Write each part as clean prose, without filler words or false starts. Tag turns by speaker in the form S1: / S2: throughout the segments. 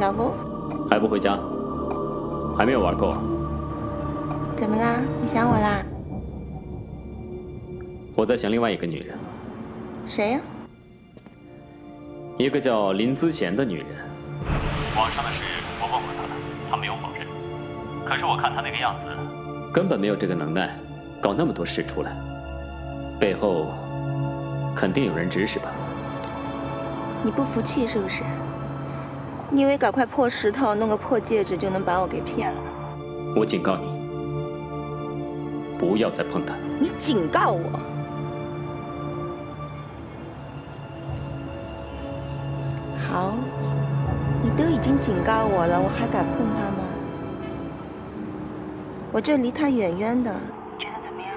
S1: 老公，
S2: 还不回家？还没有玩够啊？
S1: 怎么啦？你想我啦？
S2: 我在想另外一个女人，
S1: 谁呀？
S2: 一个叫林姿贤的女人。
S3: 网上的事我问过她了，她没有否认。可是我看她那个样子，
S2: 根本没有这个能耐，搞那么多事出来，背后肯定有人指使吧？
S1: 你不服气是不是？你以为搞块破石头，弄个破戒指就能把我给骗了？
S2: 我警告你，不要再碰她。
S1: 你警告我？好，你都已经警告我了，我还敢碰她吗？我这离她远远的。觉得怎么样？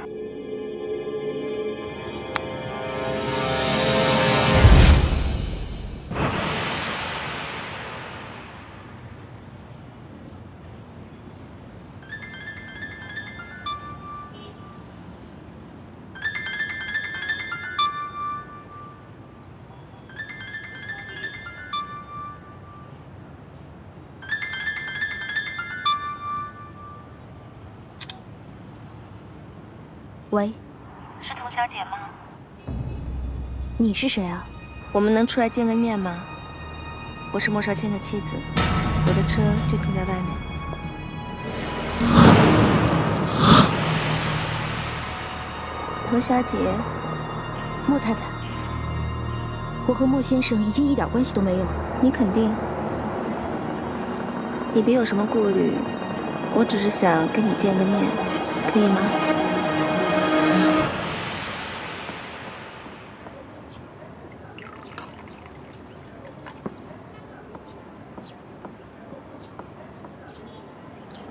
S4: 喂，
S5: 是童小姐吗？
S4: 你是谁啊？
S1: 我们能出来见个面吗？我是莫少谦的妻子，我的车就停在外面。童小姐，
S4: 莫太太，我和莫先生已经一点关系都没有了。
S1: 你肯定？你别有什么顾虑，我只是想跟你见个面，可以吗？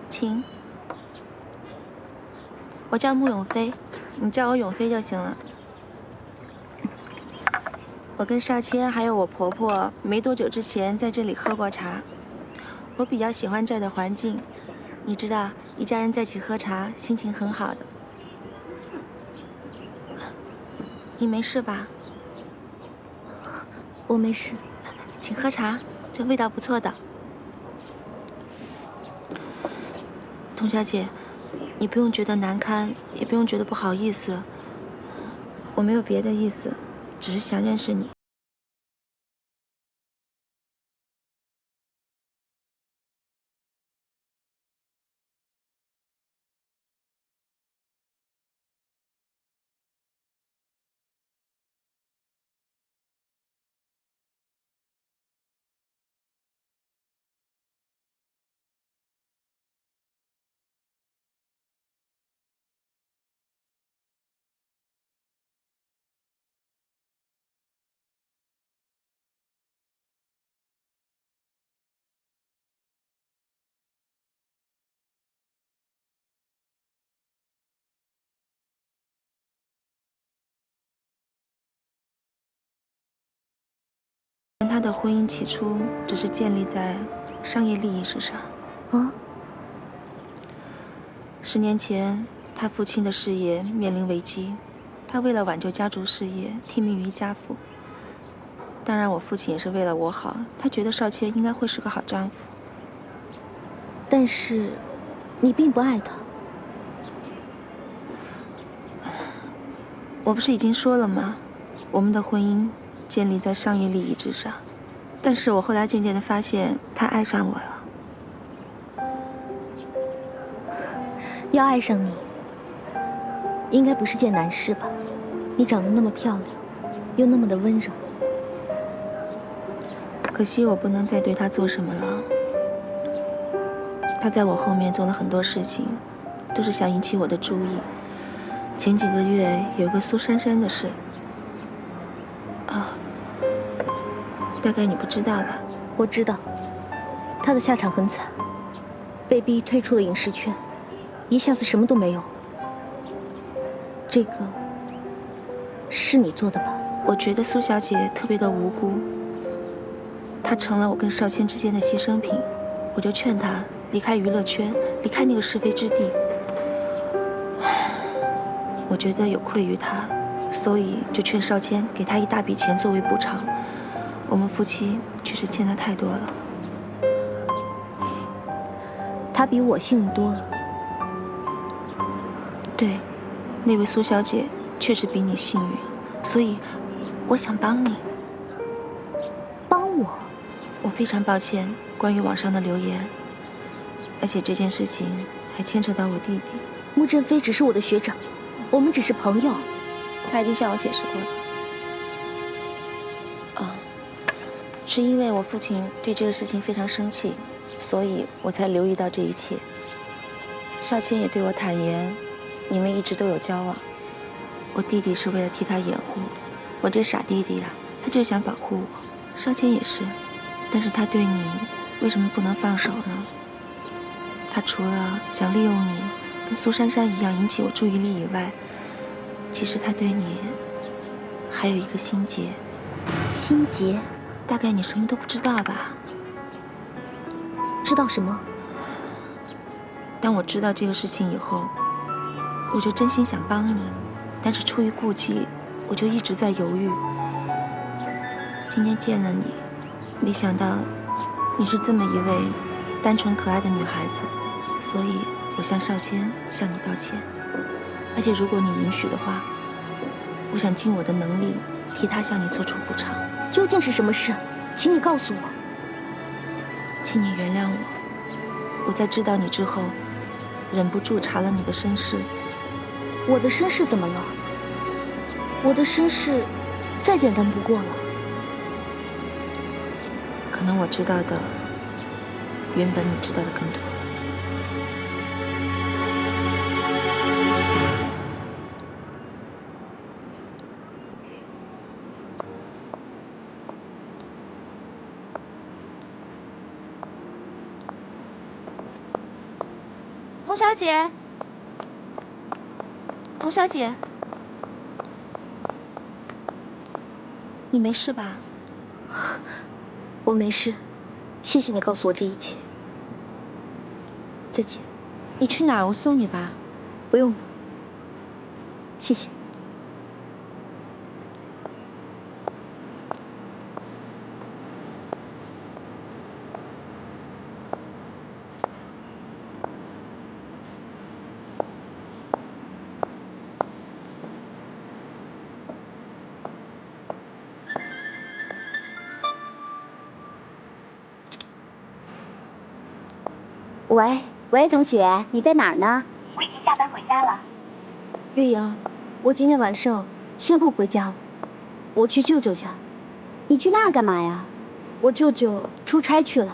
S1: 请，我叫穆永飞，你叫我永飞就行了。我跟少谦还有我婆婆没多久之前在这里喝过茶，我比较喜欢这儿的环境，你知道，一家人在一起喝茶，心情很好的。你没事吧？
S4: 我没事，
S1: 请喝茶，这味道不错的。童小姐，你不用觉得难堪，也不用觉得不好意思。我没有别的意思，只是想认识你。他的婚姻起初只是建立在商业利益之上。
S4: 啊
S1: 10年前，他父亲的事业面临危机，他为了挽救家族事业，听命于一家父。当然，我父亲也是为了我好，他觉得少谦应该会是个好丈夫。
S4: 但是，你并不爱他。
S1: 我不是已经说了吗？我们的婚姻建立在商业利益之上。但是我后来渐渐地发现，他爱上我了。
S4: 要爱上你，应该不是件难事吧？你长得那么漂亮，又那么的温柔。
S1: 可惜我不能再对他做什么了。他在我后面做了很多事情，都是想引起我的注意。前几个月有一个苏珊珊的事，大概你不知道吧？
S4: 我知道，她的下场很惨，被逼退出了影视圈，一下子什么都没有了。这个是你做的吧？
S1: 我觉得苏小姐特别的无辜，她成了我跟少谦之间的牺牲品，我就劝她离开娱乐圈，离开那个是非之地。我觉得有愧于她，所以就劝少谦给她一大笔钱作为补偿。我们夫妻确实欠她太多了。
S4: 他比我幸运多了。
S1: 对，那位苏小姐确实比你幸运，所以我想帮你。
S4: 帮我？
S1: 我非常抱歉关于网上的留言，而且这件事情还牵扯到我弟弟。
S4: 穆振飞只是我的学长，我们只是朋友。
S1: 他已经向我解释过了。是因为我父亲对这个事情非常生气，所以我才留意到这一切。少谦也对我坦言，你们一直都有交往。我弟弟是为了替他掩护，我这傻弟弟啊，他就想保护我。少谦也是，但是他对你为什么不能放手呢？他除了想利用你，跟苏珊珊一样引起我注意力以外，其实他对你还有一个心结。
S4: 心结？
S1: 大概你什么都不知道吧？
S4: 知道什么？
S1: 当我知道这个事情以后，我就真心想帮你，但是出于顾忌，我就一直在犹豫。今天见了你，没想到你是这么一位单纯可爱的女孩子，所以我向少谦向你道歉。而且如果你允许的话，我想尽我的能力替他向你做出补偿。
S4: 究竟是什么事？请你告诉我。
S1: 请你原谅我，我在知道你之后，忍不住查了你的身世。
S4: 我的身世怎么了？我的身世再简单不过了。
S1: 可能我知道的，原本你知道的更多。童小姐，童小姐，你没事吧？
S4: 我没事，谢谢你告诉我这一切。再见。
S1: 你去哪儿？我送你吧。
S4: 不用了，谢谢。
S6: 喂，同学，你在哪儿呢？
S5: 我已经下班回家了。
S4: 月阳，我今天晚上先不回家了，我去舅舅家。
S6: 你去那儿干嘛呀？
S4: 我舅舅出差去了，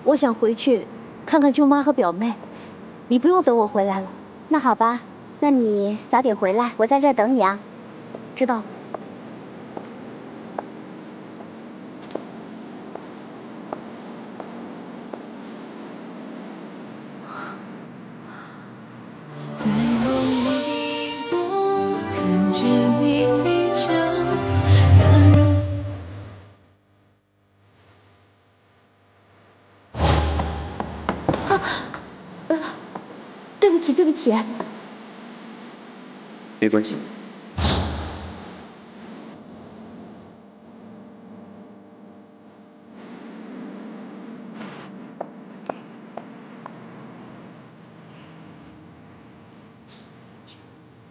S4: 我想回去看看舅妈和表妹。你不用等我回来了。
S6: 那好吧，那你早点回来，我在这儿等你啊。
S4: 知道。对不起。
S2: 没关系。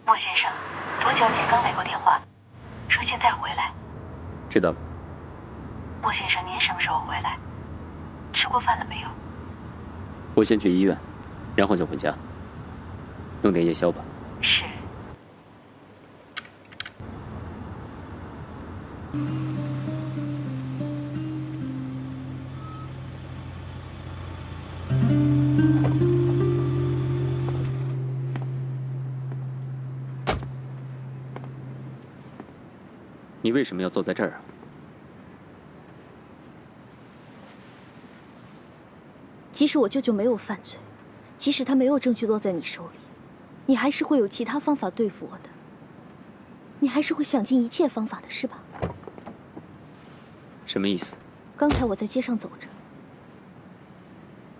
S5: 莫先生，左小姐刚来过电话，说现在回来。
S2: 知道了。
S5: 莫先生，您什么时候回来？吃过饭了没有？
S2: 我先去医院，然后就回家，弄点夜宵吧。
S5: 是。
S2: 你为什么要坐在这儿啊？
S4: 即使我舅舅没有犯罪，即使他没有证据落在你手里，你还是会有其他方法对付我的。你还是会想尽一切方法的，是吧？
S2: 什么意思？
S4: 刚才我在街上走着，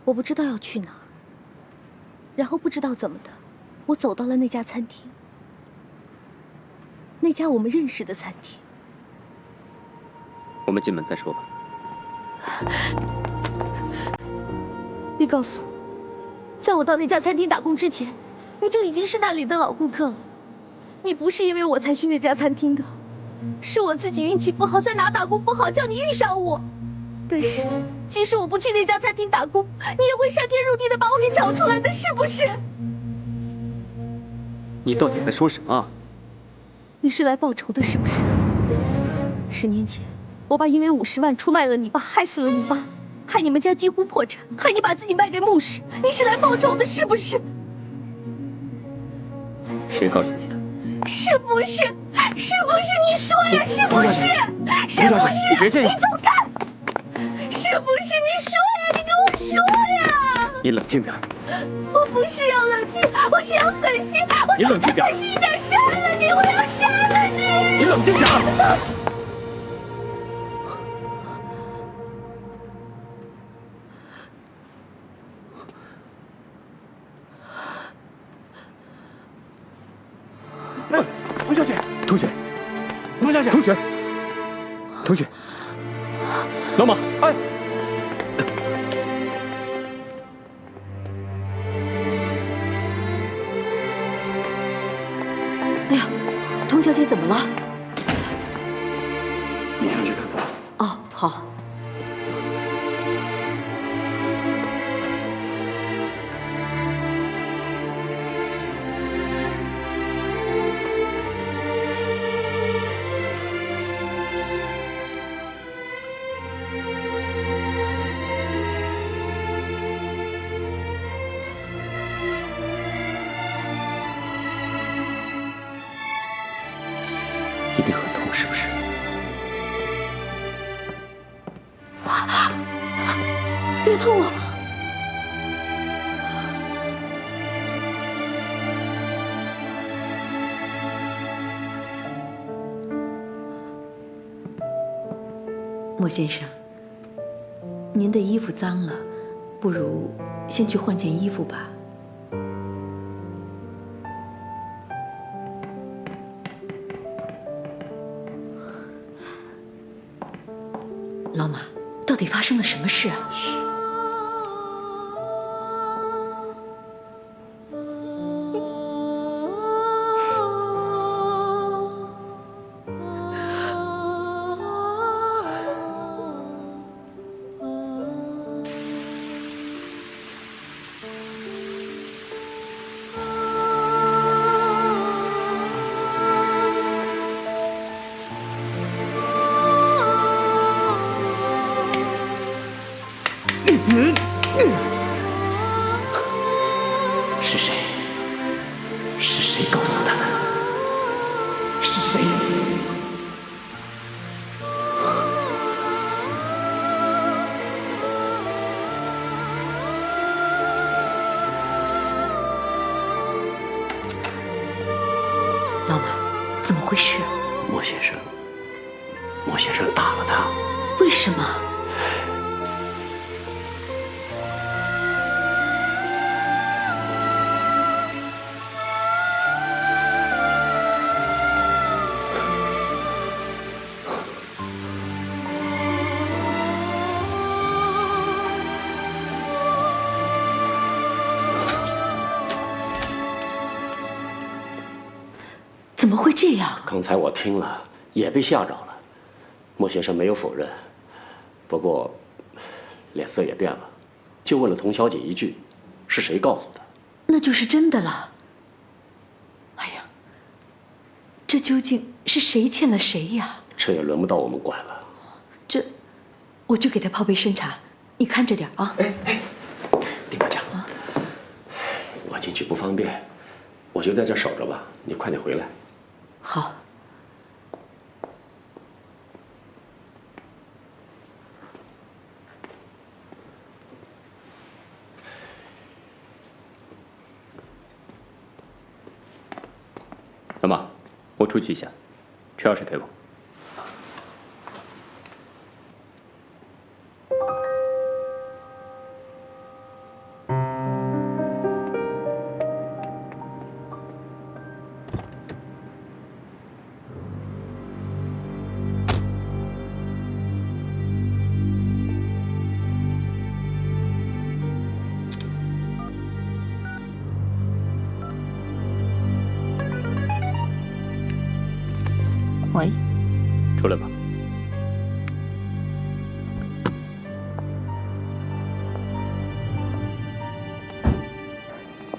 S4: 我不知道要去哪儿，然后不知道怎么的，我走到了那家餐厅，那家我们认识的餐厅。
S2: 我们进门再说吧。
S4: 你告诉我，在我到那家餐厅打工之前，你就已经是那里的老顾客了。你不是因为我才去那家餐厅的，是我自己运气不好，在哪打工不好，叫你遇上我。但是，即使我不去那家餐厅打工，你也会伤天入地的把我给找出来的，是不是？
S2: 你到底在说什么啊？
S4: 你是来报仇的，是不是？10年前，我爸因为50万出卖了你爸，害死了你爸，害你们家几乎破产，害你把自己卖给牧师。你是来报仇的，是不是？
S2: 谁告诉你的？
S4: 是不是？是不是？你说呀，是不是？是不是？
S2: 你别这样！
S4: 你走开！是不是？你说呀，你跟我说呀！
S2: 你冷静点。
S4: 我不是要冷静，我是要狠心。
S2: 你冷静点！
S4: 狠心一点，杀了你！我要杀了你！
S2: 你冷静点！
S7: 哎，童小姐，
S2: 同学，
S7: 童小姐，
S2: 同学，同学，老马，
S7: 哎，
S8: 哎呀，童小姐怎么了？
S7: 你上去看看。
S8: 哦，好。
S2: 一定很痛，是不是？
S8: 别碰我！莫先生，您的衣服脏了，不如先去换件衣服吧。老马，到底发生了什么事啊？
S7: 是谁？是谁告诉他的？是谁？
S8: 老马，怎么回事？
S7: 莫先生，莫先生打了他。
S8: 为什么？怎么会这样？
S7: 刚才我听了，也被吓着了。莫先生没有否认，不过脸色也变了，就问了童小姐一句：“是谁告诉的？”
S8: 那就是真的了。哎呀，这究竟是谁欠了谁呀？
S7: 这也轮不到我们管了。
S8: 我去给他泡杯参茶，你看着点啊。
S7: 丁大家，我进去不方便，我就在这守着吧。你快点回来。
S8: 好。
S2: 老马，我出去一下，车钥匙给我。
S1: 喂，
S2: 出来吧。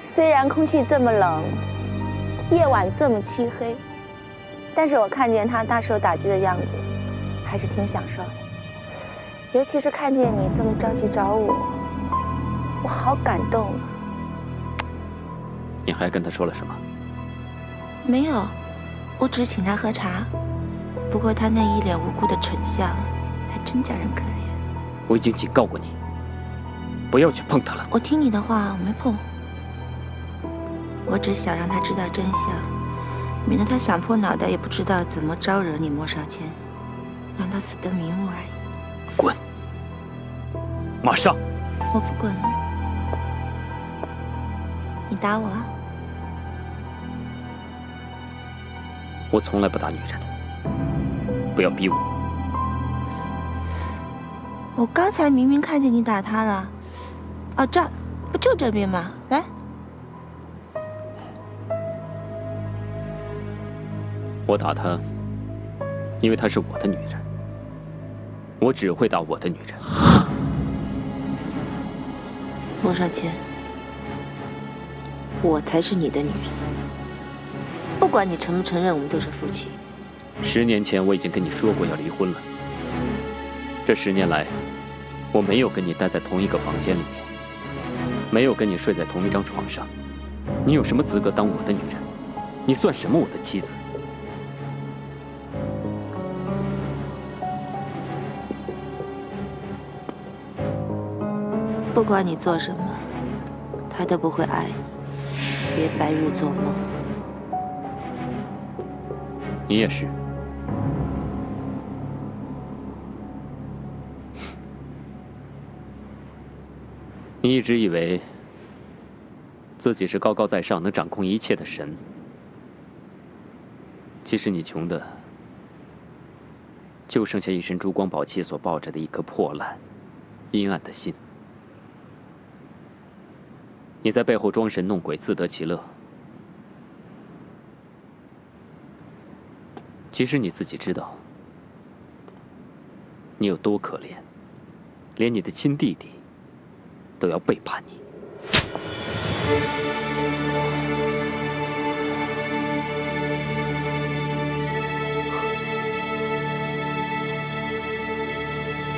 S1: 虽然空气这么冷，夜晚这么漆黑，但是我看见他大受打击的样子，还是挺享受的。尤其是看见你这么着急找我，我好感动啊。
S2: 你还跟他说了什么？
S1: 没有，我只是请他喝茶。不过他那一脸无辜的蠢相，还真叫人可怜。
S2: 我已经警告过你，不要去碰他了。
S1: 我听你的话，我没碰。我只想让他知道真相，免得他想破脑袋也不知道怎么招惹你莫少谦，让他死得瞑目而已。
S2: 滚！马上！
S1: 我不滚了。你打我啊？
S2: 我从来不打女人的，不要逼我。
S1: 我刚才明明看见你打他了。哦，这儿，不就这边吗？来。
S2: 我打她，因为她是我的女人。我只会打我的女人。
S1: 莫少谦，我才是你的女人。不管你承不承认，我们都是夫妻。
S2: 10年前我已经跟你说过要离婚了。这10年来，我没有跟你待在同一个房间里面，没有跟你睡在同一张床上。你有什么资格当我的女人？你算什么我的妻子？
S1: 不管你做什么，他都不会爱你。别白日做梦。
S2: 你也是。你一直以为自己是高高在上、能掌控一切的神，其实你穷的就剩下一身珠光宝气所抱着的一颗破烂、阴暗的心。你在背后装神弄鬼，自得其乐。其实你自己知道，你有多可怜，连你的亲弟弟都要背叛你。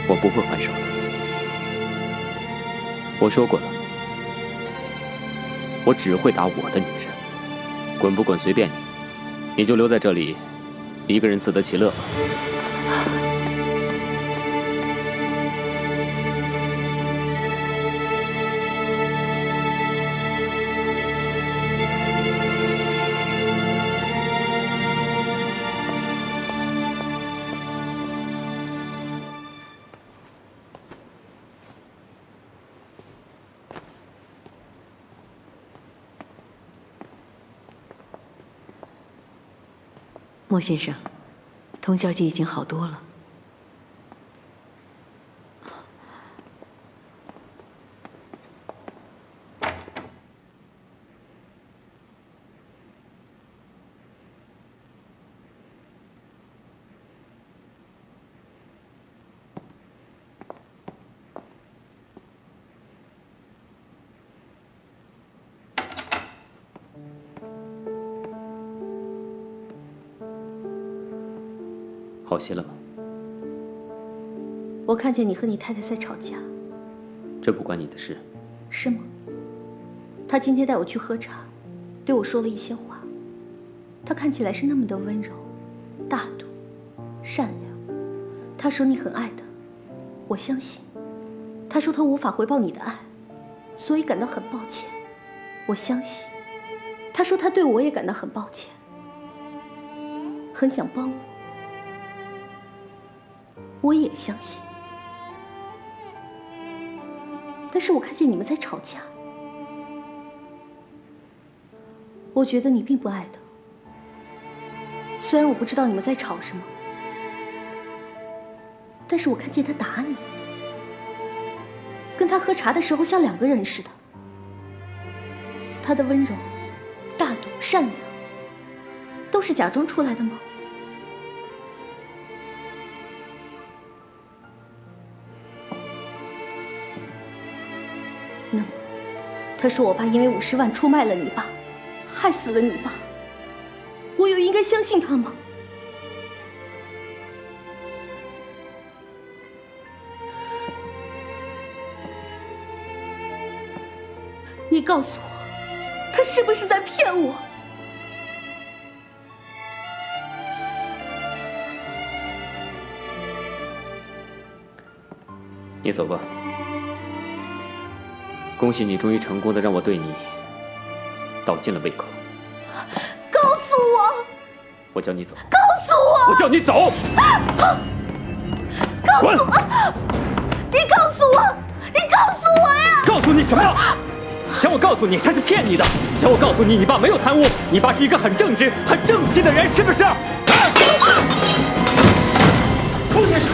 S2: 我不会还手的。我说过了，我只会打我的女人，滚不滚随便你，你就留在这里，一个人自得其乐吧。
S8: 莫先生，童小姐已经好多了。
S2: 好些了吗？
S4: 我看见你和你太太在吵架。
S2: 这不关你的事。
S4: 是吗？他今天带我去喝茶，对我说了一些话。他看起来是那么的温柔、大度、善良。他说你很爱他，我相信。他说他无法回报你的爱，所以感到很抱歉，我相信。他说他对我也感到很抱歉，很想帮我也相信。但是我看见你们在吵架，我觉得你并不爱他。虽然我不知道你们在吵什么，但是我看见他打你，跟他喝茶的时候像2个人似的。他的温柔、大度、善良，都是假装出来的吗？他说我爸因为50万出卖了你爸，害死了你爸。我又应该相信他吗？你告诉我，他是不是在骗我？
S2: 你走吧。恭喜你终于成功的让我对你倒进了胃口。
S4: 告诉我！
S2: 我叫你走。
S4: 告诉我！
S2: 我叫你走！
S4: 告诉我！你告诉我！你告诉我呀！
S2: 告诉你什么？想我告诉你他是骗你的，想我告诉你你爸没有贪污，你爸是一个很正直、很正气的人，是不是？
S7: 陆先生，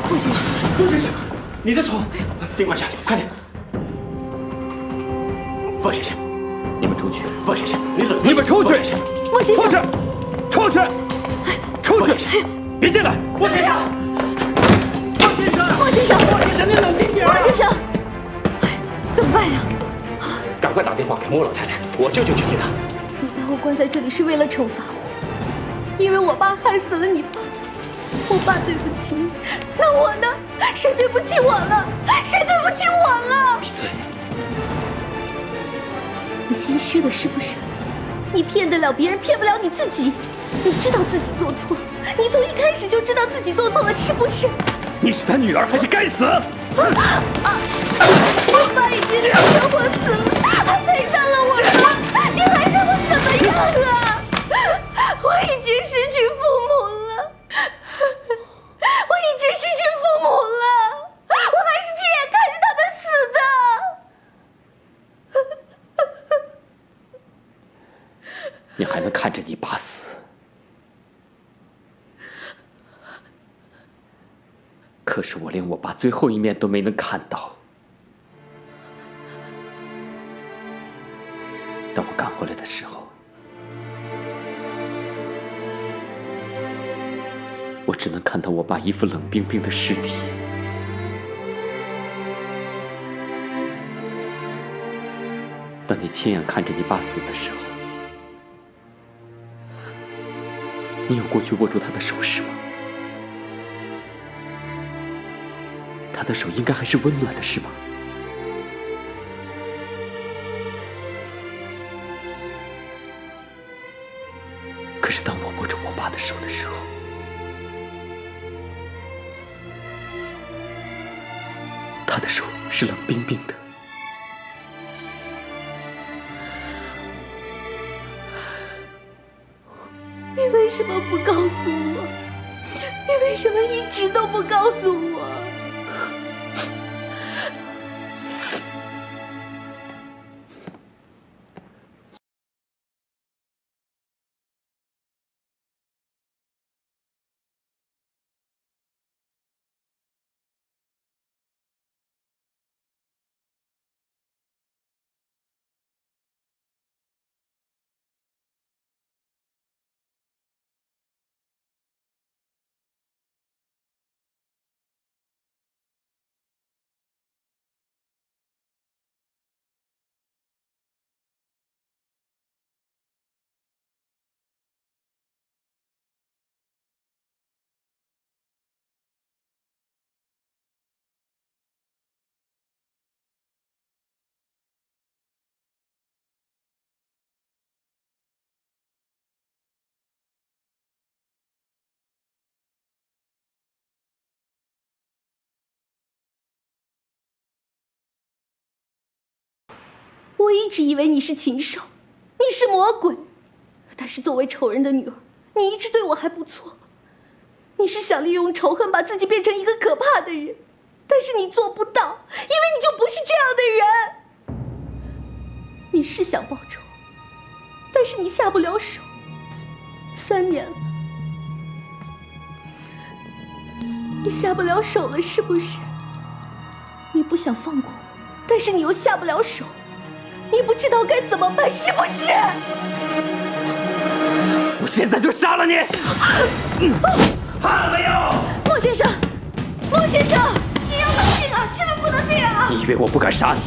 S7: 陆先生，陆先生，你的手，顶管下去，快点！莫先生，
S2: 你们出去。
S7: 莫先生，你冷静。
S2: 你们出去！
S4: 莫先生，
S2: 出去！出去！出去！别进来！
S7: 莫先生，莫先生，
S4: 莫先生，
S7: 莫先生，你冷静点。
S4: 莫先生，怎么办呀？
S7: 赶快打电话给莫老太太，我舅舅去接她。
S4: 你把我关在这里是为了惩罚我，因为我爸害死了你爸。我爸对不起你，那我呢？谁对不起我了？谁对不起我了？
S2: 闭嘴！
S4: 你心虚了是不是？你骗得了别人，骗不了你自己。你知道自己做错，你从一开始就知道自己做错了，是不是？
S2: 你是他女儿，还是该死？
S4: 我爸已经车祸死了，还赔上了我妈，你还让我怎么样啊？我已经失去父母了，我已经失去父母了，我还是亲眼看着他们死的。
S2: 你还能看着你爸死？可是我连我爸最后一面都没能看到。当我赶回来的时候，我只能看到我爸一副冷冰冰的尸体。当你亲眼看着你爸死的时候，你有过去握住他的手是吗？他的手应该还是温暖的，是吗？可是当我握着我爸的手的时候，他的手是冷冰冰的。
S4: 你为什么不告诉我？你为什么一直都不告诉我？我一直以为你是禽兽，你是魔鬼，但是作为仇人的女儿，你一直对我还不错。你是想利用仇恨把自己变成一个可怕的人，但是你做不到，因为你就不是这样的人。你是想报仇，但是你下不了手。3年了，你下不了手了，是不是？你不想放过我，但是你又下不了手。你不知道该怎么办，是不是？
S2: 我现在就杀了你！怕了没有？
S4: 莫先生，莫先生，你要冷静啊，千万不能这样啊！
S2: 你以为我不敢杀你？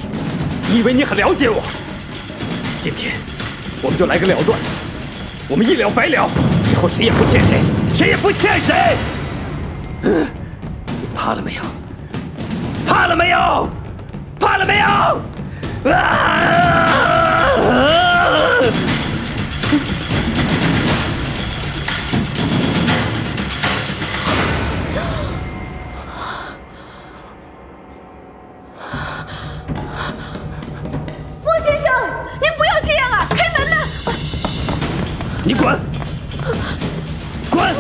S2: 你以为你很了解我？今天我们就来个了断，我们一了百了，以后谁也不欠谁，谁也不欠谁。你怕了没有？怕了没有？怕了没有？
S4: 莫先生，您不要这样啊！开门呐！
S2: 你滚！滚！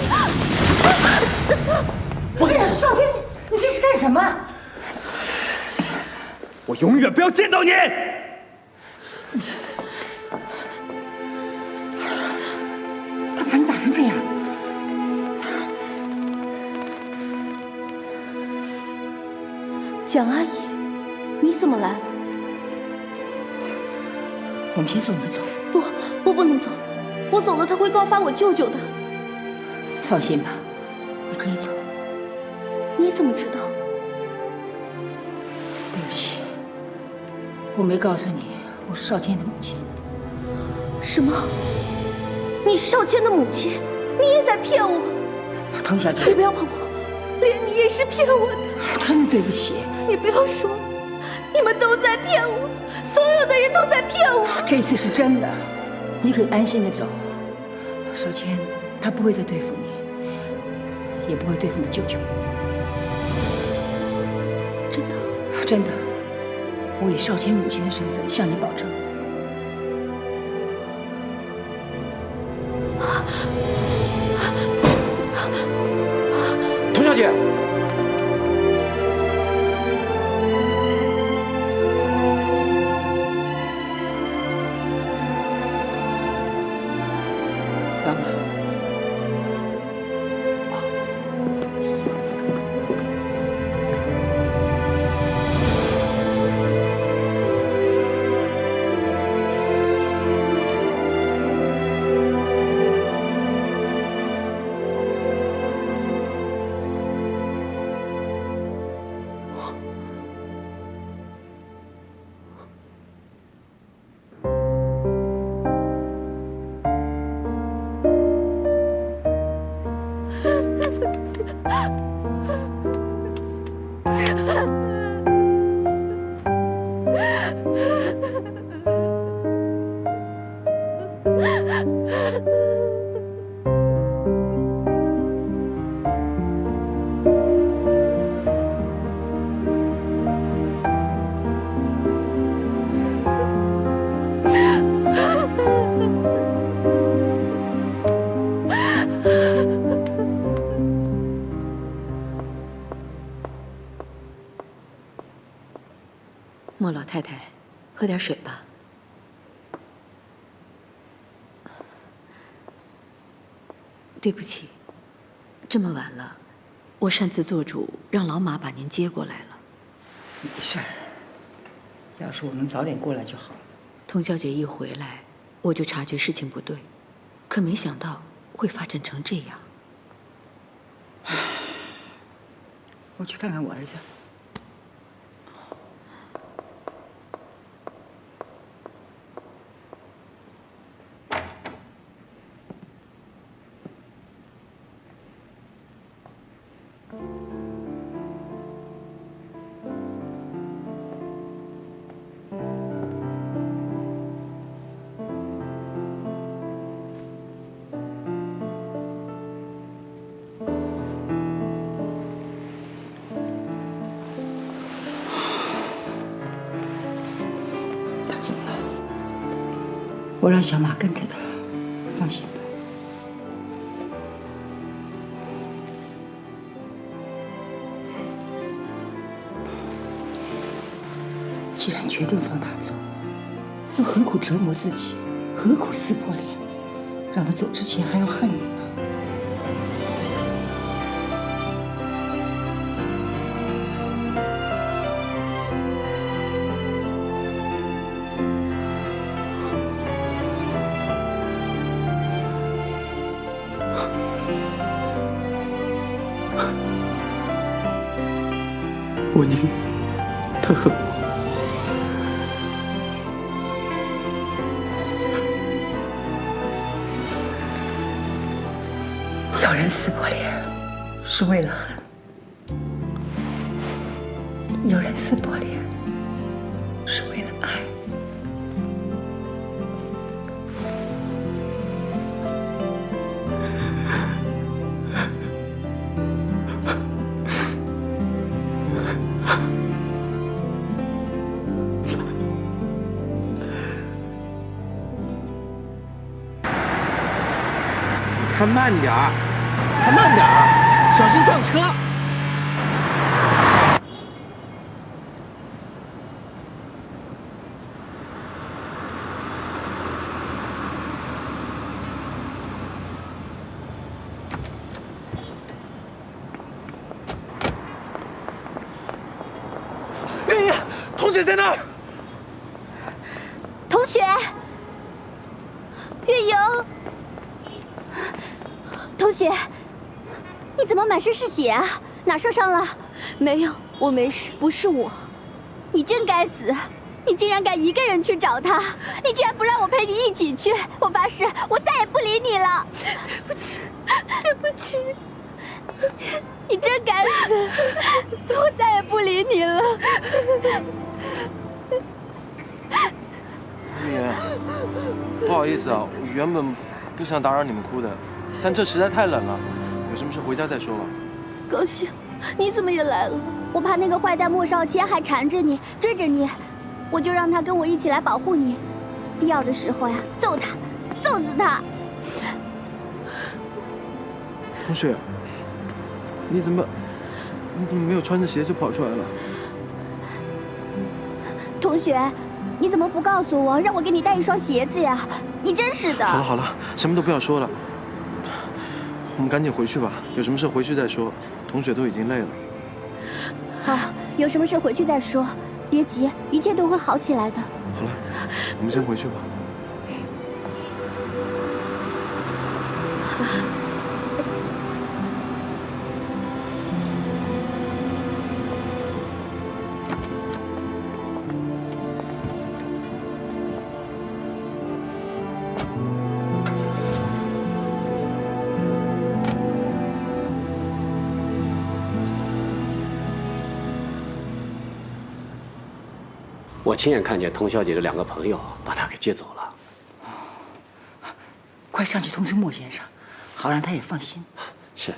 S9: 不是少天，你这是干什么？
S2: 我永远不要见到你！
S9: 他把你打成这样，
S4: 蒋阿姨，你怎么来了？
S9: 我们先送你走。
S4: 不，我不能走，我走了他会告发我舅舅的。
S9: 放心吧，你可以走。
S4: 你怎么知道？
S9: 对不起，我没告诉你，我是少谦的母亲。
S4: 什么？你是少谦的母亲？你也在骗我！
S9: 童小姐，
S4: 你不要碰我，连你也是骗我的。
S9: 真的对不起。
S4: 你不要说，你们都在骗我，所有的人都在骗我。
S9: 这次是真的，你可以安心的走。少谦他不会再对付你，也不会对付你舅舅。
S4: 真的？
S9: 真的，我以少谦母亲的身份向你保证。
S2: 童小姐，
S9: 妈妈。
S8: 莫老太太，喝点水吧。对不起，这么晚了，我擅自做主，让老马把您接过来了。
S9: 没事儿，要是我能早点过来就好了。
S8: 童小姐一回来，我就察觉事情不对，可没想到会发展成这样。
S9: 我去看看我儿子。走了，我让小马跟着他，放心吧。既然决定放他走，又何苦折磨自己，何苦撕破脸，让他走之前还要恨你呢？
S2: 我宁他恨我，
S9: 有人撕破脸是为了恨，有人撕破脸是为了爱。
S10: 开慢点儿，开慢点儿，小心撞车。月莹，同学在那儿。
S6: 同学，月莹。同学，你怎么满身是血啊？哪受伤了？
S4: 没有，我没事，不是我。
S6: 你真该死！你竟然敢一个人去找他！你竟然不让我陪你一起去！我发誓，我再也不理你了。
S4: 对不起，对不起。
S6: 你真该死！我再也不理你了。
S10: 月莹，不好意思啊，我原本不想打扰你们哭的。但这实在太冷了，有什么事回家再说吧。
S4: 高兴，你怎么也来了？
S6: 我怕那个坏蛋莫少谦还缠着你，追着你，我就让他跟我一起来保护你。必要的时候呀，揍他，揍死他。
S10: 同学，你怎么没有穿着鞋就跑出来了？
S6: 同学，你怎么不告诉我，让我给你带一双鞋子呀？你真是的。
S10: 好了，什么都不要说了。我们赶紧回去吧，有什么事回去再说。同学都已经累了。
S6: 好，有什么事回去再说，别急，一切都会好起来的。
S10: 好了，我们先回去吧。
S7: 我亲眼看见童小姐的2个朋友把她给接走了。
S9: 快上去通知莫先生，好让他也放心。
S7: 是。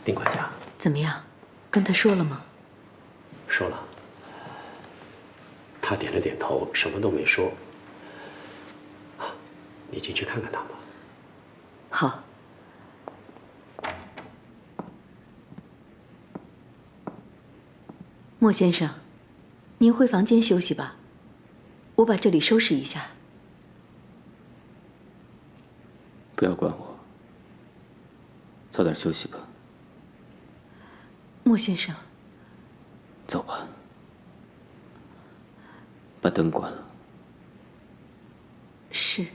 S7: 丁管家，
S8: 怎么样？跟他说了吗？
S7: 说了。他点了点头，什么都没说。你进去看看他吧。
S8: 好。莫先生，您回房间休息吧，我把这里收拾一下。
S2: 不要管我，早点休息吧。
S8: 莫先生，
S2: 走吧，把灯关了。
S8: 是。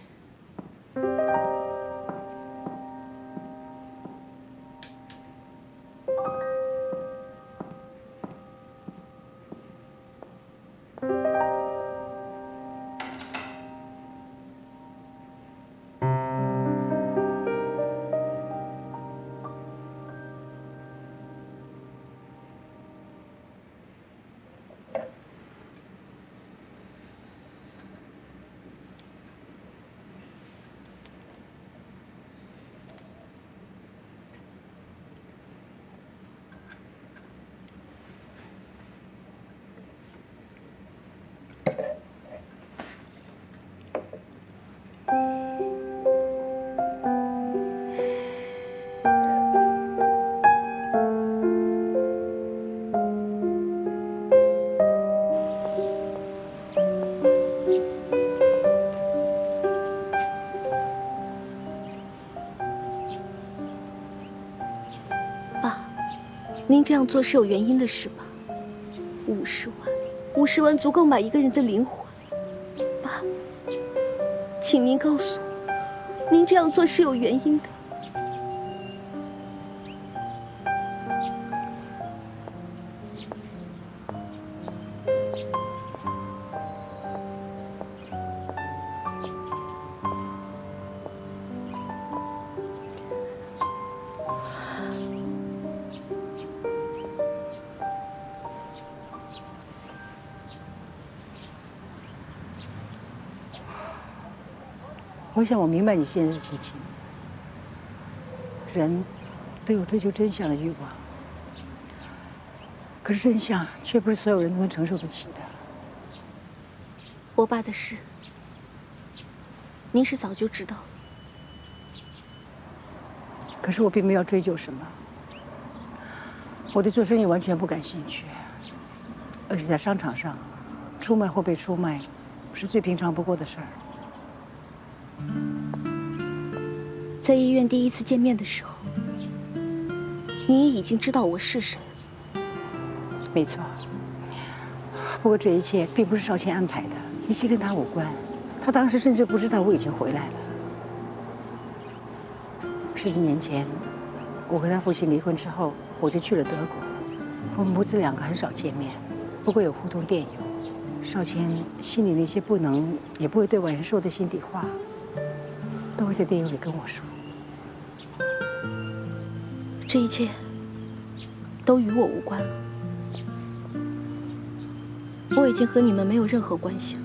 S4: 您这样做是有原因的，是吧？50万，50万足够买一个人的灵魂。爸，请您告诉我，您这样做是有原因的。
S9: 我想我明白你现在的心情。人都有追求真相的欲望，可是真相却不是所有人都能承受得起的。
S4: 我爸的事，您是早就知道了。
S9: 可是我并没有追究什么。我对做生意完全不感兴趣，而且在商场上，出卖或被出卖，是最平常不过的事儿。
S4: 在医院第一次见面的时候，你也已经知道我是谁。
S9: 没错。不过这一切并不是少谦安排的，一切跟他无关。他当时甚至不知道我已经回来了。10几年前，我和他父亲离婚之后，我就去了德国。我们母子两个很少见面，不过有互通电邮。少谦心里那些不能也不会对外人说的心底话，都会在电邮里跟我说。
S4: 这一切都与我无关了。我已经和你们没有任何关系了。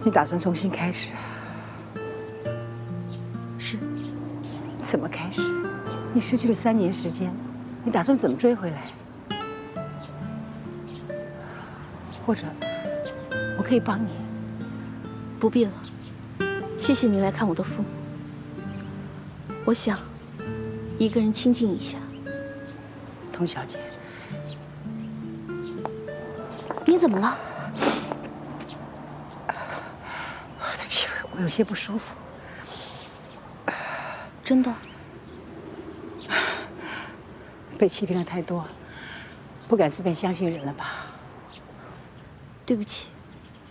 S9: 你打算重新开始？
S4: 是。
S9: 怎么开始？你失去了3年时间，你打算怎么追回来？或者，我可以帮你。
S4: 不必了，谢谢你来看我的父母。我想，一个人清静一下。
S9: 童小姐，
S4: 你怎么了？
S9: 对不起，我有些不舒服。
S4: 真的？
S9: 被欺骗了太多，不敢随便相信人了吧？
S4: 对不起，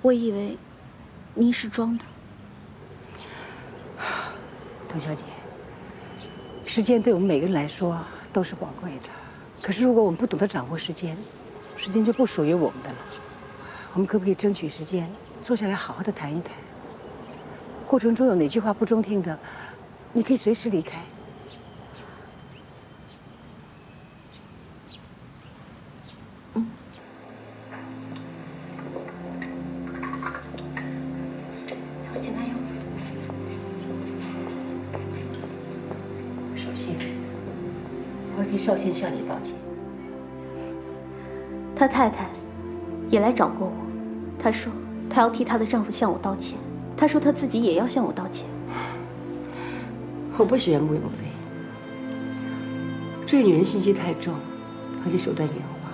S4: 我以为您是装的。
S9: 童小姐，时间对我们每个人来说都是宝贵的。可是如果我们不懂得掌握时间，时间就不属于我们的了。我们可不可以争取时间，坐下来好好的谈一谈？过程中有哪句话不中听的，你可以随时离开。
S8: 请慢用。首先，我要替少谦向你道歉。
S4: 他太太也来找过我，她说她要替她的丈夫向我道歉，她说她自己也要向我道歉。
S8: 我不喜欢慕容飞，这个女人心机太重，而且手段圆滑。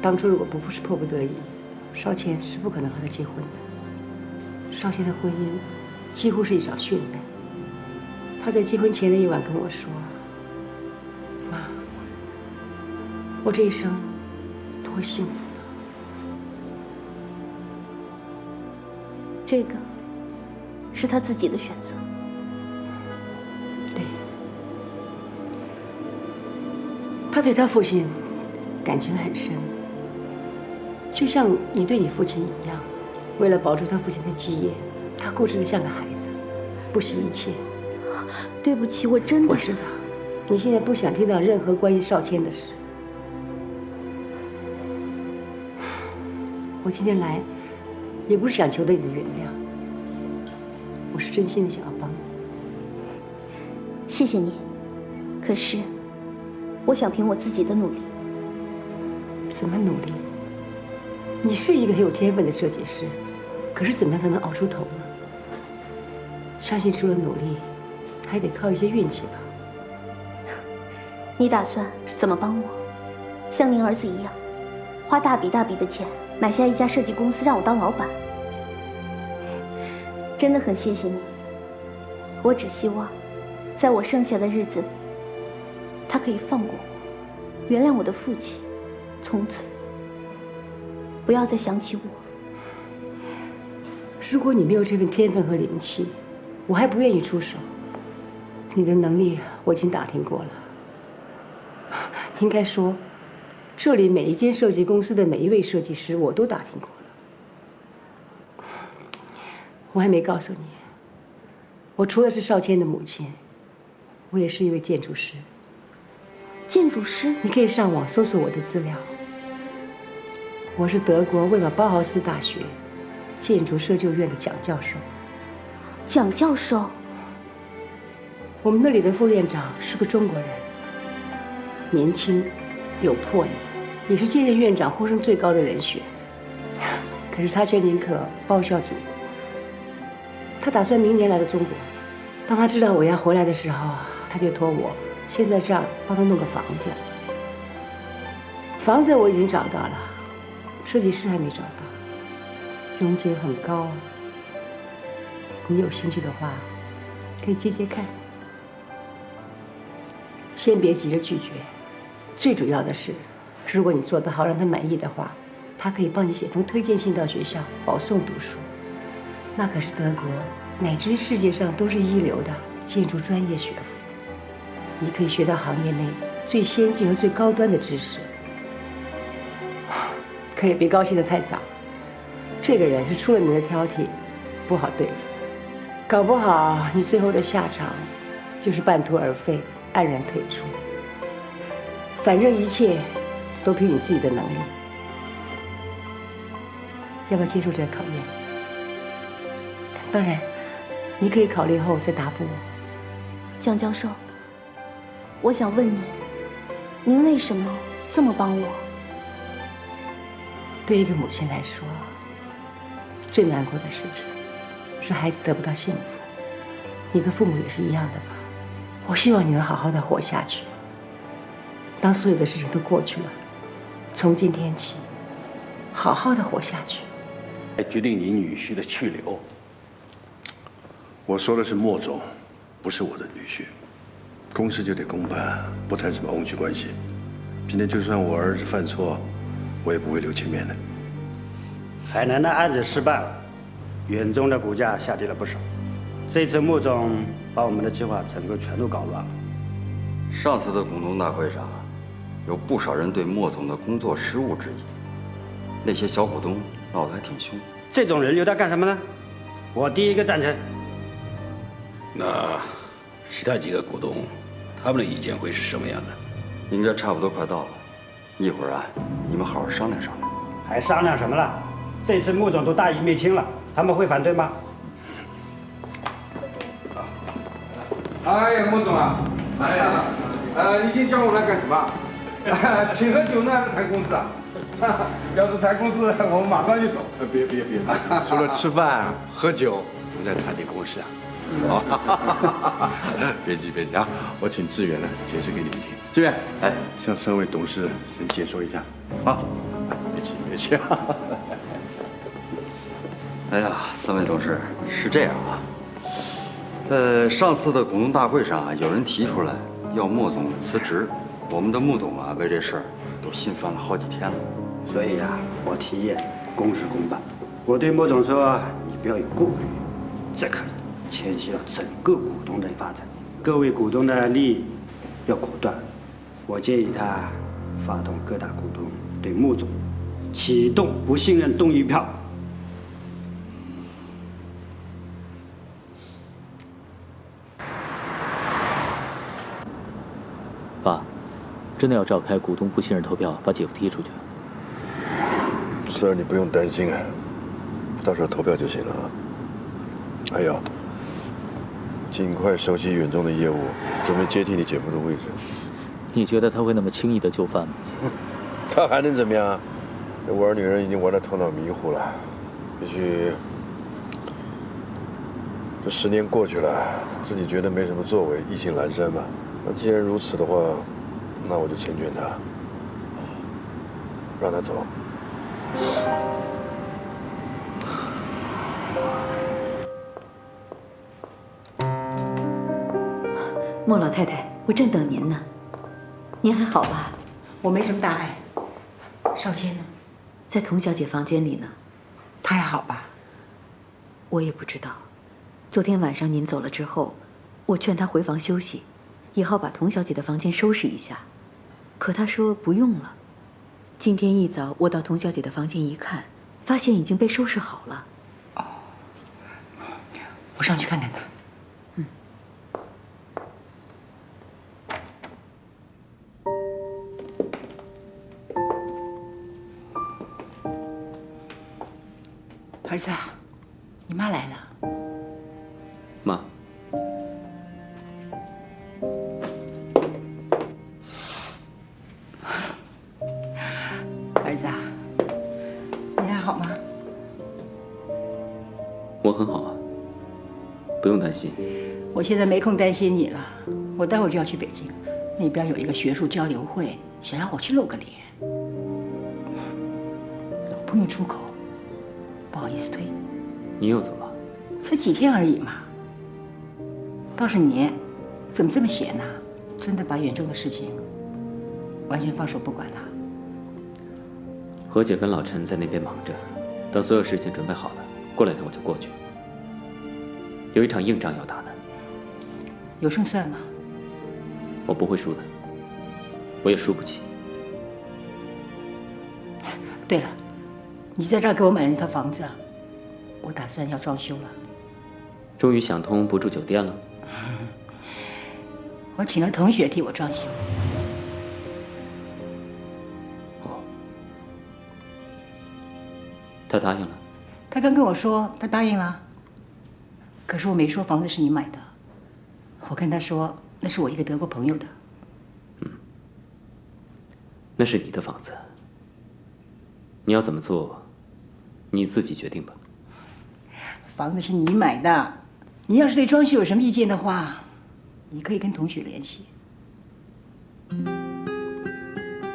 S8: 当初如果不是迫不得已，少谦是不可能和她结婚的。少谦的婚姻几乎是一场殉难。他在结婚前的一晚跟我说：“妈，我这一生都会幸福的。”
S4: 这个是他自己的选择。
S8: 对，他对他父亲感情很深，就像你对你父亲一样。为了保住他父亲的基业，他固执得像个孩子，不惜一切。
S4: 对不起，我真的……
S8: 我知道，你现在不想听到任何关于少谦的事。我今天来，也不是想求得你的原谅，我是真心的想要帮你。
S4: 谢谢你，可是，我想凭我自己的努力。
S8: 怎么努力？你是一个很有天分的设计师，可是怎么样才能熬出头呢？相信除了努力，还得靠一些运气吧。
S4: 你打算怎么帮我？像您儿子一样，花大笔大笔的钱买下一家设计公司，让我当老板？真的很谢谢你。我只希望，在我剩下的日子里，他可以放过我，原谅我的父亲，从此不要再想起我。
S8: 如果你没有这份天分和灵气，我还不愿意出手。你的能力我已经打听过了，应该说，这里每一间设计公司的每一位设计师我都打听过了。我还没告诉你，我除了是少谦的母亲，我也是一位建筑师。
S4: 建筑师？
S8: 你可以上网搜索我的资料。我是德国魏玛包豪斯大学建筑设计院的蒋教授。
S4: 蒋教授？
S8: 我们那里的副院长是个中国人，年轻，有魄力，也是现任院长呼声最高的人选。可是他却宁可报效祖国。他打算明年来到中国。当他知道我要回来的时候，他就托我先在这儿帮他弄个房子。房子我已经找到了，设计师还没找到，佣金很高啊。你有兴趣的话，可以接接看。先别急着拒绝，最主要的是，如果你做得好，让他满意的话，他可以帮你写封推荐信到学校保送读书。那可是德国乃至世界上都是一流的建筑专业学府，你可以学到行业内最先进和最高端的知识。可也别高兴得太早，这个人是出了名的挑剔，不好对付，搞不好你最后的下场就是半途而废，黯然退出。反正一切都凭你自己的能力，要不要接受这个考验？当然，你可以考虑后再答复我。
S4: 蒋教授，我想问你，您为什么这么帮我？
S8: 对一个母亲来说，最难过的事情是孩子得不到幸福。你跟父母也是一样的吧？我希望你能好好的活下去。当所有的事情都过去了，从今天起，好好的活下去。
S11: 决定你女婿的去留。我说的是莫总，不是我的女婿。公事就得公办，不谈什么翁婿关系。今天就算我儿子犯错，我也不会留情面的。
S12: 海南的案子失败了，远中的股价下跌了不少。这次莫总把我们的计划整个全都搞乱了。
S13: 上次的股东大会上，有不少人对莫总的工作失误质疑，那些小股东闹得还挺凶。
S12: 这种人留他干什么呢？我第一个赞成。
S11: 那其他几个股东，他们的意见会是什么样的？
S13: 应该差不多快到了，一会儿啊，你们好好商量商量。
S12: 还商量什么了？这次穆总都大义灭亲了，他们会反对吗？
S14: 哎呀，穆总啊，来了。你今天叫我来干什么？请喝酒呢还是谈公事啊？要是谈公事，我们马上就走。别，除了吃饭喝酒，我们再谈点公事啊。别急啊！我请志远呢解释给你们听。志远，哎，向三位董事先解说一下啊。别急啊！
S13: 哎呀，三位董事是这样啊。上次的股东大会上啊，有人提出来要莫总辞职，我们的穆董啊为这事儿都心烦了好几天了。
S12: 所以啊，我提议公事公办。我对莫总说，你不要有顾虑，这可牵系到整个股东的发展，各位股东的利益要果断。我建议他发动各大股东对穆总启动不信任动议票。
S2: 爸，真的要召开股东不信任投票，把姐夫踢出去？
S11: 四儿，你不用担心啊，到时候投票就行了啊。还有，尽快熟悉远中的业务，准备接替你姐夫的位置。
S2: 你觉得他会那么轻易的就范吗？
S11: 他还能怎么样？这玩女人已经玩得头脑迷糊了。也许这10年过去了，他自己觉得没什么作为，意兴阑珊嘛。那既然如此的话，那我就成全他，让他走。
S15: 莫老太太，我正等您呢。您还好吧？
S8: 我没什么大碍。少谦呢？
S15: 在童小姐房间里呢。
S8: 她还好吧？
S15: 我也不知道。昨天晚上您走了之后，我劝她回房休息，以后把童小姐的房间收拾一下。可她说不用了。今天一早我到童小姐的房间一看，发现已经被收拾好了。
S8: 哦，我上去看看她。儿子，你妈来了。
S2: 妈，
S8: 儿子啊，你还好吗？
S2: 我很好啊，不用担心。
S8: 我现在没空担心你了，我待会儿就要去北京，那边有一个学术交流会，想要我去露个脸，不用出口。不好意思推，
S2: 你又走了？
S8: 才几天而已嘛。倒是你，怎么这么闲呢？真的把眼中的事情完全放手不管了？
S2: 何姐跟老陈在那边忙着，等所有事情准备好了，过两天我就过去。有一场硬仗要打的。
S8: 有胜算吗？
S2: 我不会输的，我也输不起。
S8: 对了。你在这儿给我买了一套房子，我打算要装修了。
S2: 终于想通不住酒店了。
S8: 我请了同学替我装修。
S2: 哦，他答应了？
S8: 他刚跟我说他答应了，可是我没说房子是你买的。我跟他说那是我一个德国朋友的。
S2: 那是你的房子，你要怎么做？你自己决定吧。
S8: 房子是你买的，你要是对装修有什么意见的话，你可以跟同学联系。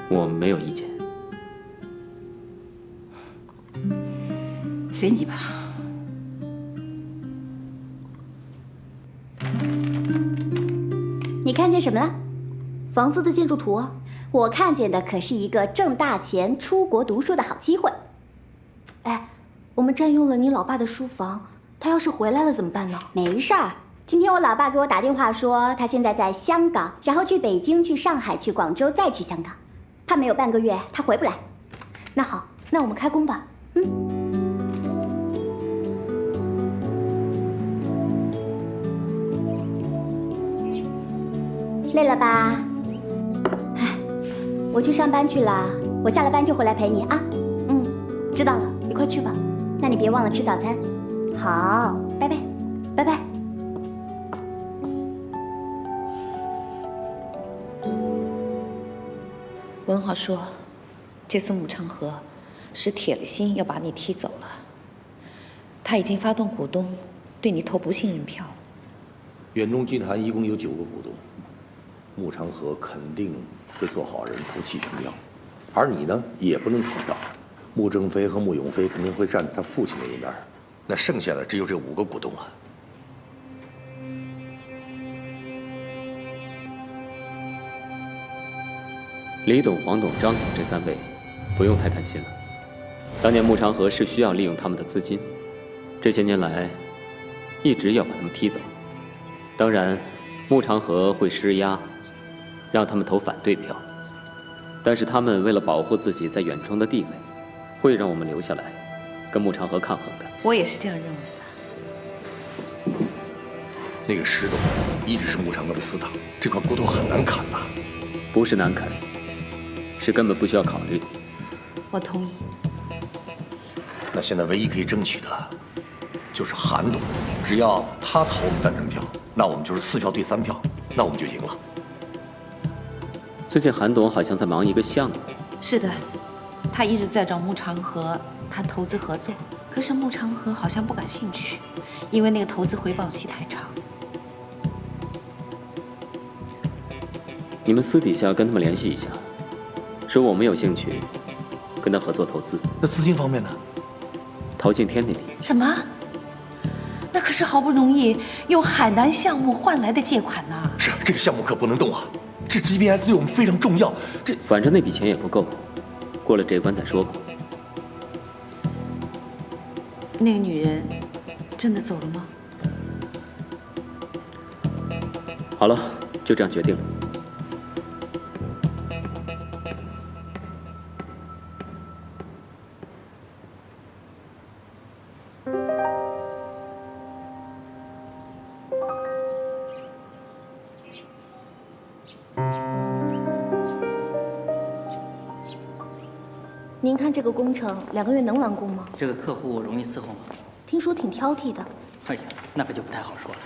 S2: 我没有意见。
S8: 随你吧。
S6: 你看见什么了？
S4: 房子的建筑图啊。
S6: 我看见的可是一个挣大钱、出国读书的好机会。
S4: 哎，我们占用了你老爸的书房，他要是回来了怎么办呢？
S6: 没事儿，今天我老爸给我打电话说，他现在在香港，然后去北京、去上海、去广州，再去香港，怕没有半个月他回不来。
S4: 那好，那我们开工吧。
S6: 累了吧？哎，我去上班去了，我下了班就回来陪你啊。
S4: 知道了，你快去吧。
S6: 那你别忘了吃早餐。好，拜拜，
S4: 拜拜。
S16: 文豪说，这次穆长河是铁了心要把你踢走了，他已经发动股东对你投不信任票了。
S11: 远东集团一共有9个股东，穆长河肯定会做好人投弃权票，而你呢也不能投票。穆正飞和穆永飞肯定会站在他父亲那一边，那剩下的只有这5个股东了。
S2: 李董、黄董、张董这3位，不用太担心了。当年穆长河是需要利用他们的资金，这些年来，一直要把他们踢走。当然，穆长河会施压，让他们投反对票，但是他们为了保护自己在远中的地位，会让我们留下来，跟穆长河抗衡的。
S16: 我也是这样认为的。
S11: 那个石董一直是穆长河的死党，这块骨头很难砍呐。
S2: 不是难啃，是根本不需要考虑。
S16: 我同意。
S11: 那现在唯一可以争取的，就是韩董，只要他投我们单程票，那我们就是4票对3票，那我们就赢了。
S2: 最近韩董好像在忙一个项目。
S16: 是的，他一直在找穆长河谈投资合作，可是穆长河好像不感兴趣，因为那个投资回报期太长。
S2: 你们私底下跟他们联系一下，说我们有兴趣跟他合作投资。
S10: 那资金方面呢？
S2: 陶敬天那里。
S16: 什么？那可是好不容易用海南项目换来的借款呐！
S11: 是这个项目可不能动啊！
S17: 这 GPS 对我们非常重要。
S2: 反正那笔钱也不够，过了这一关再说吧。
S15: 那个女人真的走了吗？
S2: 好了，就这样决定了。
S4: 您看这个工程2个月能完工吗？
S18: 这个客户容易伺候吗？
S4: 听说挺挑剔的。
S18: 哎呀，那可就不太好说了。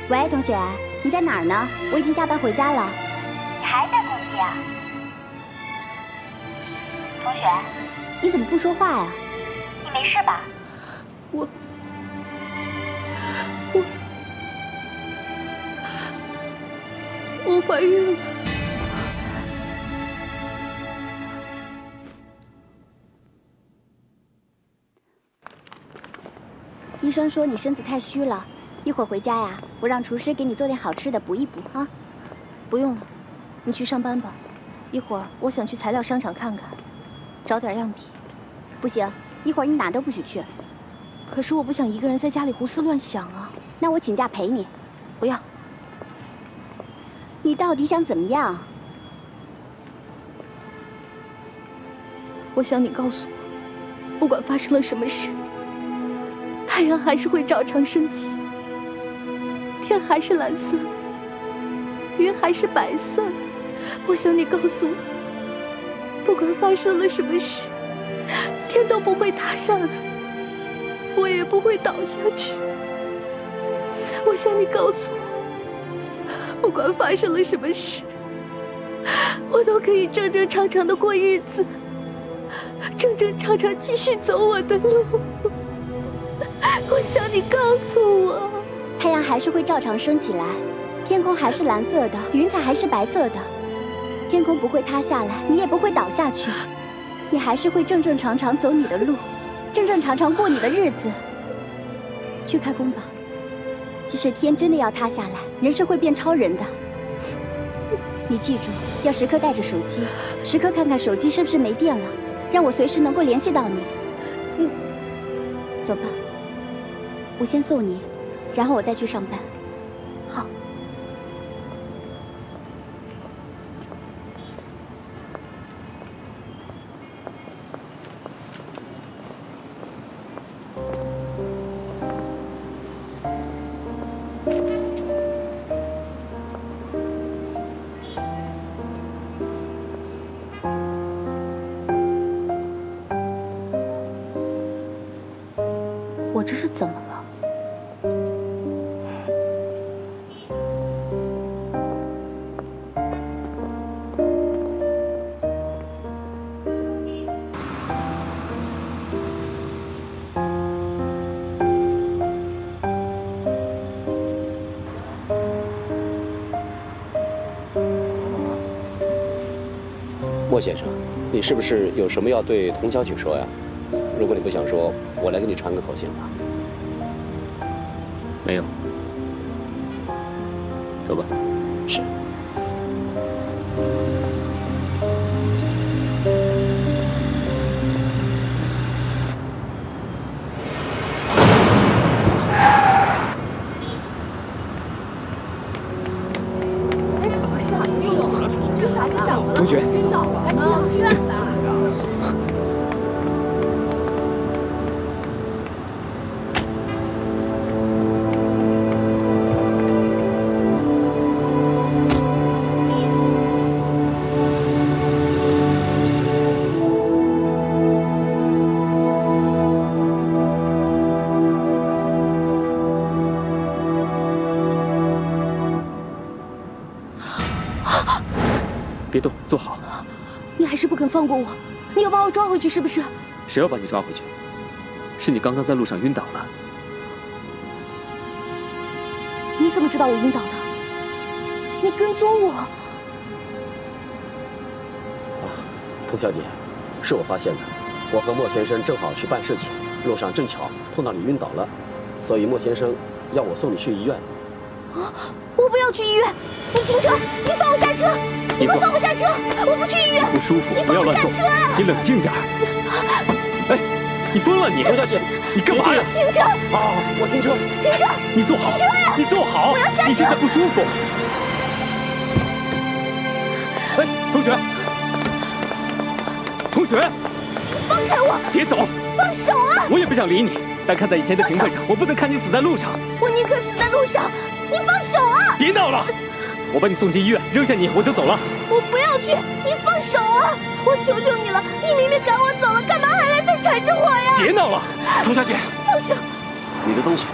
S6: 喂，同学，你在哪儿呢？我已经下班回家了。
S5: 你还在工地啊？同学，
S6: 你怎么不说话呀？
S5: 你没事吧？
S4: 我怀孕了。
S6: 医生说你身子太虚了，一会儿回家呀，我让厨师给你做点好吃的补一补啊。
S4: 不用了，你去上班吧。一会儿我想去材料商场看看，找点样品。
S6: 不行，一会儿你哪都不许去。
S4: 可是我不想一个人在家里胡思乱想啊。
S6: 那我请假陪你。
S4: 不要。
S6: 你到底想怎么样？
S4: 我想你告诉我，不管发生了什么事，太阳还是会照常升起，天还是蓝色的，云还是白色的。我想你告诉我，不管发生了什么事，天都不会塌下来，我也不会倒下去。我想你告诉我，不管发生了什么事，我都可以正正常常的过日子，正正常常继续走我的路。我想你告诉我，
S6: 太阳还是会照常升起来，天空还是蓝色的，云彩还是白色的，天空不会塌下来，你也不会倒下去，你还是会正正常常走你的路，正正常常过你的日子。去开工吧，即使天真的要塌下来，人是会变超人的。你记住，要时刻带着手机，时刻看看手机是不是没电了，让我随时能够联系到你。走吧，我先送你，然后我再去上班。好。
S4: 我这是怎么了？
S7: 莫先生，你是不是有什么要对童小姐说呀？如果你不想说，我来给你传个口信吧。
S2: 没有。走吧。
S7: 是。
S2: 了？
S4: 这孩子怎么了？
S2: 同学，
S4: 晕倒了，赶紧上车吧。
S2: 别动，坐好。
S4: 你还是不肯放过我，你要把我抓回去是不是？
S2: 谁要把你抓回去？是你刚刚在路上晕倒了。
S4: 你怎么知道我晕倒的？你跟踪我？
S7: 童小姐，是我发现的。我和莫先生正好去办事情，路上正巧碰到你晕倒了，所以莫先生要我送你去医院。
S4: 啊！我不要去医院！你停车！你放我下车！你快放我下车！我不去医院！
S2: 不舒服，
S4: 你
S2: 不要乱动。你冷静点。哎，你疯了你！
S7: 童小姐，
S2: 你干嘛呀？
S4: 停车！
S7: 好，我停车。
S4: 停车！
S2: 你坐好。
S4: 停车呀！
S2: 你坐好。
S4: 我要下车。
S2: 你现在不舒服。哎，同学，同学，
S4: 放开我！
S2: 别走！
S4: 放手啊！
S2: 我也不想理你，但看在以前的情分上，我不能看你死在路上。
S4: 我宁可死在路上！你放手啊！
S2: 别闹了！我把你送进医院，扔下你我就走了。
S4: 我不要去！你放手啊！我求求你了！你明明赶我走了，干嘛还来再缠着我呀？
S2: 别闹了，童小姐！
S4: 放手！
S7: 你的东西。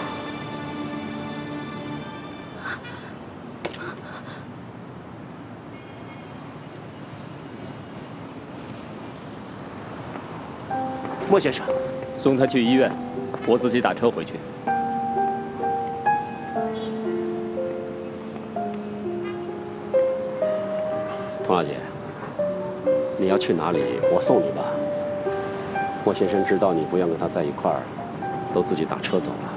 S7: 莫先生，
S2: 送他去医院，我自己打车回去。
S7: 童小姐，你要去哪里？我送你吧。莫先生知道你不愿跟他在一块儿，都自己打车走了，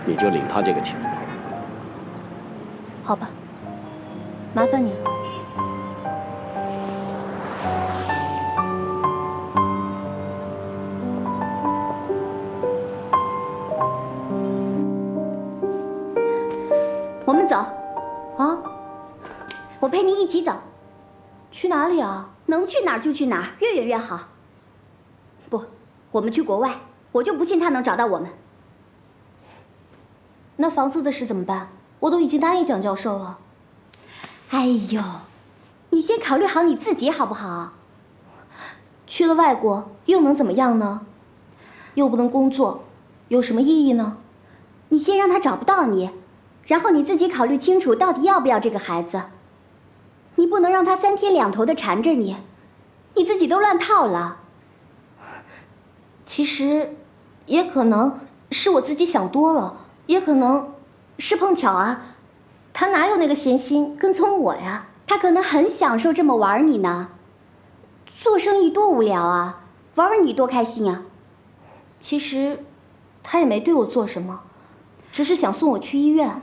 S7: 你就领他这个情。
S4: 好吧，麻烦你了。
S6: 我们走。啊？我陪你一起走。
S4: 去哪里啊？
S6: 能去哪儿就去哪儿，越远越好。不，我们去国外，我就不信他能找到我们。
S4: 那房子的事怎么办？我都已经答应蒋教授了。
S6: 哎呦，你先考虑好你自己好不好？
S4: 去了外国又能怎么样呢？又不能工作，有什么意义呢？
S6: 你先让他找不到你，然后你自己考虑清楚到底要不要这个孩子。你不能让他3天2头的缠着你，你自己都乱套了。
S4: 其实，也可能是我自己想多了，也可能是碰巧啊。他哪有那个闲心跟踪我呀？
S6: 他可能很享受这么玩你呢。做生意多无聊啊，玩玩你多开心啊。
S4: 其实，他也没对我做什么，只是想送我去医院。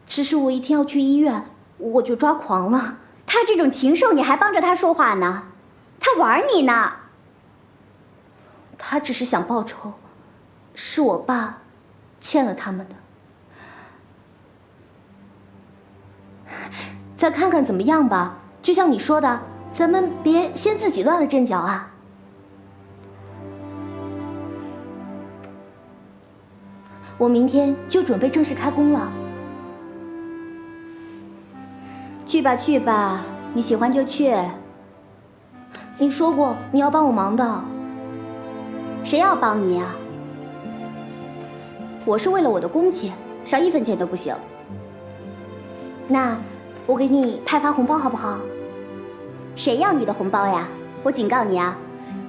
S4: 只是我一听要去医院，我就抓狂了。
S6: 他这种禽兽，你还帮着他说话呢？他玩你呢。
S4: 他只是想报仇，是我爸欠了他们的。再看看怎么样吧，就像你说的，咱们别先自己乱了阵脚啊。我明天就准备正式开工了。
S6: 去吧去吧，你喜欢就去。
S4: 你说过你要帮我忙的。
S6: 谁要帮你啊？我是为了我的工钱，少1分钱都不行。
S4: 那我给你派发红包好不好？
S6: 谁要你的红包呀？我警告你啊，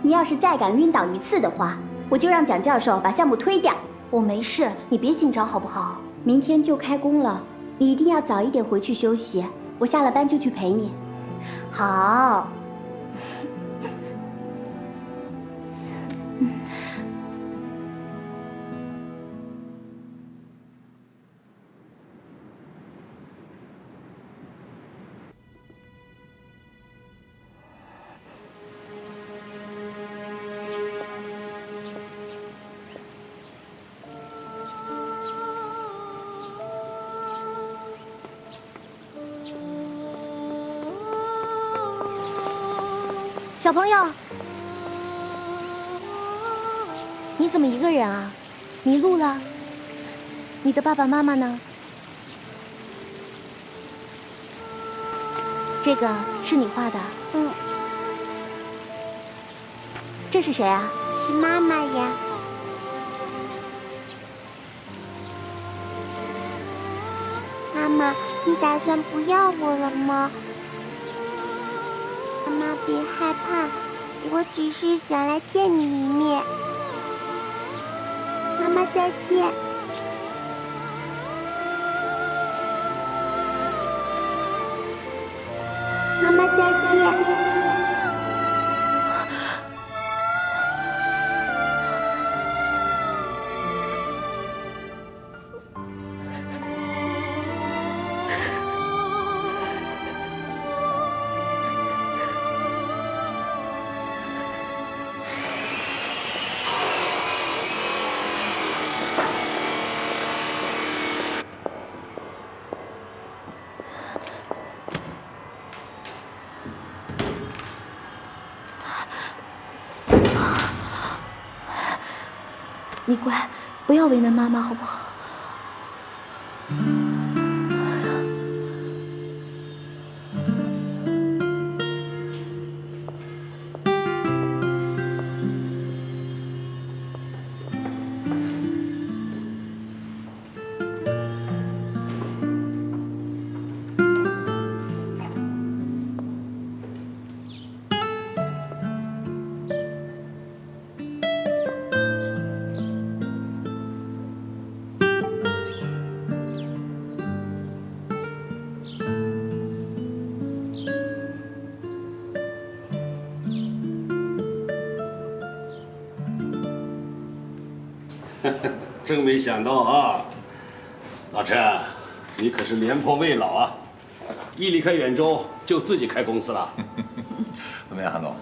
S6: 你要是再敢晕倒1次的话，我就让蒋教授把项目推掉。
S4: 我没事，你别紧张好不好？
S6: 明天就开工了，你一定要早一点回去休息。我下了班就去陪你。
S4: 好。
S6: 小朋友，你怎么一个人啊？迷路了？你的爸爸妈妈呢？这个是你画的？嗯。这是谁啊？
S19: 是妈妈呀。妈妈，你打算不要我了吗？妈妈，别害怕，我只是想来见你一面。妈妈，再见。妈妈，再见。
S6: 你乖，不要为难妈妈，好不好？
S7: 真没想到啊，老陈，你可是廉颇未老啊！一离开远州就自己开公司了。
S17: 怎么样，韩总？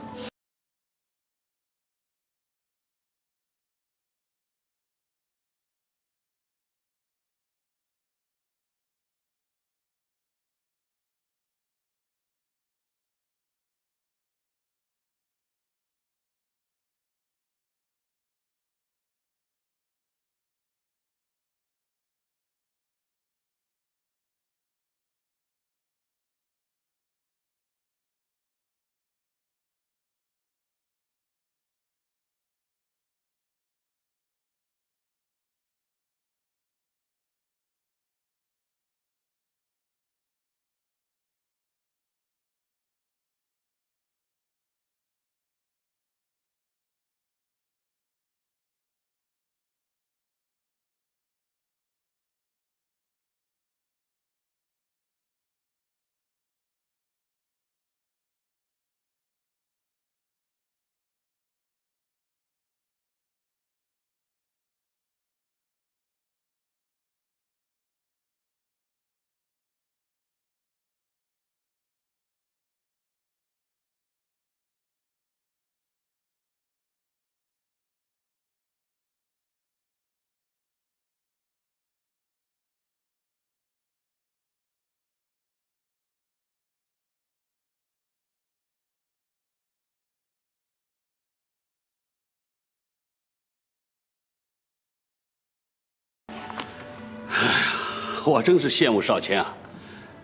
S7: 我真是羡慕少谦啊，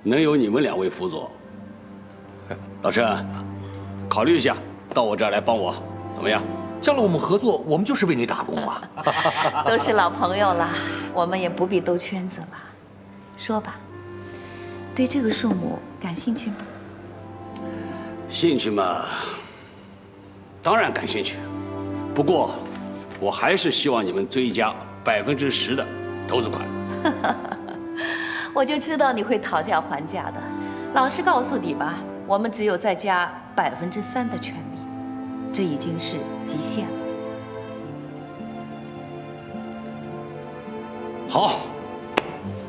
S7: 能有你们两位辅佐。老陈，考虑一下，到我这儿来帮我，怎么样？
S17: 将来我们合作，我们就是为你打工啊。
S16: 都是老朋友了，我们也不必兜圈子了。说吧，对这个树木感兴趣吗？
S7: 兴趣嘛，当然感兴趣。不过，我还是希望你们追加10%的投资款。
S16: 我就知道你会讨价还价的。老实告诉你吧，我们只有再加3%的权利，这已经是极限了。
S7: 好，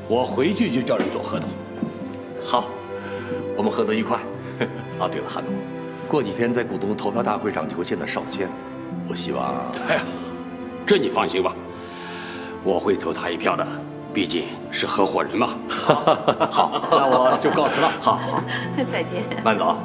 S7: 我回去就叫人做合同。
S17: 好，我们合作愉快。啊，对了，韩总，过几天在股东投票大会上就会见到少谦，我希望……
S7: 哎呀，这你放心吧，我会投他一票的。毕竟是合伙人嘛。好，那我就告辞了。
S17: 好，
S16: 再见。
S17: 慢走。